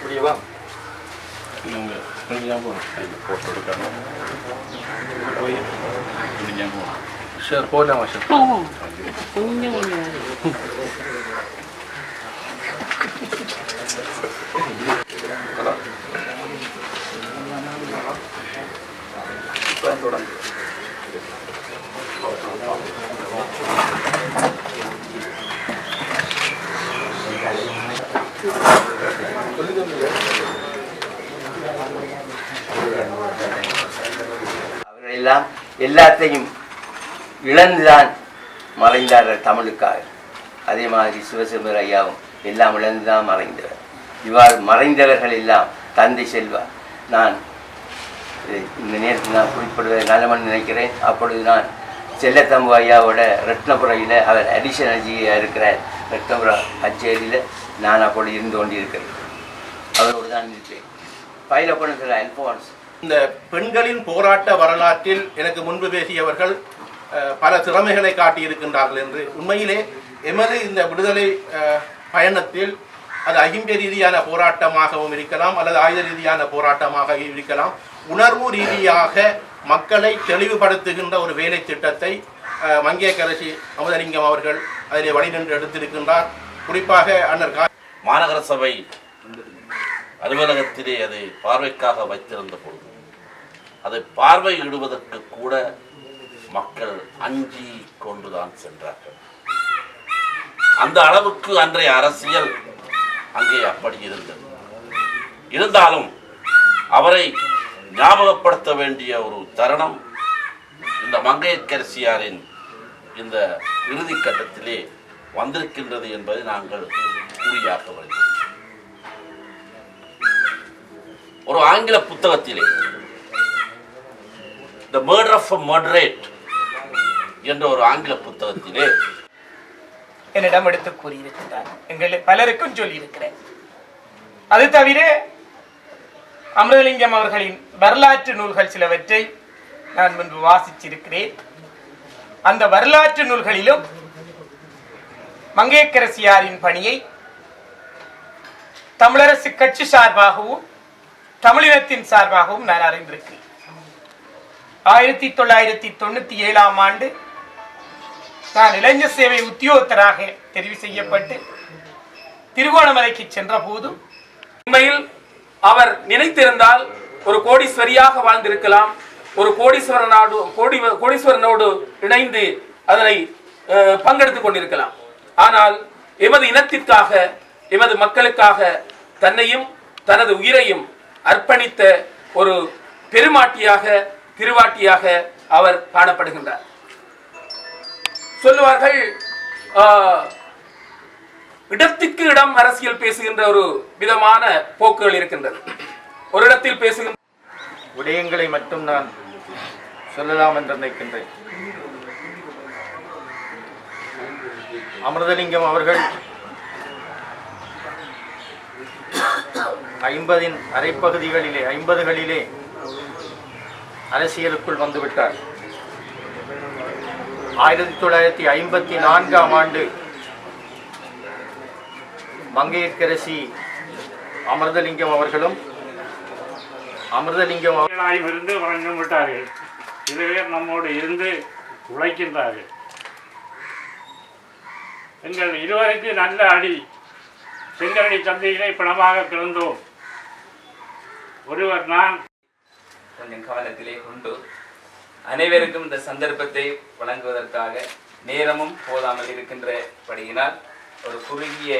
முடியவா கொஞ்சம் போகணும் போட்டு எடுக்கணும் போய் கொஞ்சம் போகணும் சார் போகலாமா சார் கொஞ்சம் தொடர்ந்து அவர்களெல்லாம் எல்லாத்தையும் இழந்துதான் மறைந்தார்கள் தமிழுக்காக. அதே மாதிரி சிவசிம்மர் ஐயாவும் எல்லாம் இழந்துதான் மறைந்தவர். இவ்வாறு மறைந்தவர்கள் எல்லாம் தந்தை செல்வா. நான் இந்த நேரத்தில் நான் குறிப்பிடுவதை நல்லமன் நினைக்கிறேன். அப்பொழுது நான் செல்லத்தம்பு ஐயாவோட ரத்னபுரையில் அவர் அடிஷனல் ஜியாக இருக்கிறார். ரத்னபுரா கச்சேரியில் நான் அப்பொழுது இருந்து கொண்டிருக்கிறேன். அவரோடு தான் இருப்பேன். பயிலப்பணுகிற அல்போன்ஸ். இந்த பெண்களின் போராட்ட வரலாற்றில் எனக்கு முன்பு பேசியவர்கள் பல திறமைகளை காட்டியிருக்கின்றார்கள் என்று உண்மையிலே எமது இந்த விடுதலை பயணத்தில் அது அகிம்சை ரீதியான போராட்டமாகவும் இருக்கலாம் அல்லது ஆயுத ரீதியான போராட்டமாக இருக்கலாம். உணர்வு ரீதியாக மக்களை தெளிவுபடுத்துகின்ற ஒரு வேலை திட்டத்தை மங்கையர்க்கரசி அமுதலிங்கம் அவர்கள் அதிலே வழிநின்று எடுத்திருக்கின்றார். குறிப்பாக அண்ணர் மாநகர சபை அலுவலகத்திலே அதை பார்வைக்காக வைத்திருந்த பொழுது அதை பார்வையிடுவதற்கு கூட மக்கள் அஞ்சி கொண்டுதான் சென்றார்கள். அந்த அளவுக்கு அன்றைய அரசியல் அங்கே அப்படி இருந்தது. இருந்தாலும் அவரை ஞாபகப்படுத்த வேண்டிய ஒரு தருணம் இந்த மங்கையர்க்கரசியாரின் இந்த இறுதி கட்டத்திலே வந்திருக்கின்றது என்பதை நாங்கள் குறியாக்க வேண்டும். ஒரு ஆங்கில புத்தகத்திலே The Murder of a Moderate என்ற ஒரு ஆங்கில புத்தகத்திலே என்னிடம் எடுத்து கூறியிருக்கிறார். எங்கள் பலருக்கும் சொல்லியிருக்கிறேன். அது தவிர அமிர்தலிங்கம் அவர்களின் வரலாற்று நூல்கள் சிலவற்றை நான் முன்பு வாசிச்சிருக்கிறேன். அந்த வரலாற்று நூல்களிலும் மங்கையர்க்கரசியாரின் பணியை தமிழரசு கட்சி சார்பாகவும் தமிழினத்தின் சார்பாகவும் நான் அறிந்திருக்கிறேன். 1997 ஆண்டு நான் இளைஞர் சேவை உத்தியோகத்தராக தெரிவு செய்யப்பட்டு திருகோணமலைக்கு சென்ற போது உண்மையில் அவர் நினைத்திருந்தால் ஒரு கோடீஸ்வரியாக வாழ்ந்திருக்கலாம். ஒரு கோடீஸ்வரனோடு இணைந்து அதனை பங்கெடுத்துக் கொண்டிருக்கலாம். ஆனால் எமது இனத்திற்காக எமது மக்களுக்காக தன்னையும் தனது உயிரையும் அர்ப்பணித்த ஒரு பெருமாட்டியாக திருவாட்டியாக அவர் காணப்படுகின்றார். சொல்லுவார்கள், இடத்திற்கு இடம் அரசியல் பேசுகின்ற ஒரு விதமான போக்குகள் இருக்கின்றது. ஒரு இடத்தில் பேசுகின்ற விடயங்களை மட்டும் நான் சொல்லலாம் என்று நினைக்கின்றேன். அமிர்தலிங்கம் அவர்கள் 50 அரைப்பகுதிகளிலே 50களிலே அரசியலுக்குள் வந்துவிட்டார். 1954 ஆண்டு மங்கையர்க்கரசி அமிர்தலிங்கம் அவர்களும் இருந்து வழங்க விட்டார்கள். இதுவே நம்மோடு இருந்து உழைக்கின்றார்கள். எங்கள் இருவருக்கு நல்ல அடி. செங்கரடி சந்தையிலே பணமாக பிறந்தோம். ஒருவர் நான் கொஞ்சம் கவனத்திலே கொண்டு அனைவருக்கும் இந்த சந்தர்ப்பத்தை வழங்குவதற்காக நேரமும் போதாமல் இருக்கின்றபடியினால் ஒரு குறுகிய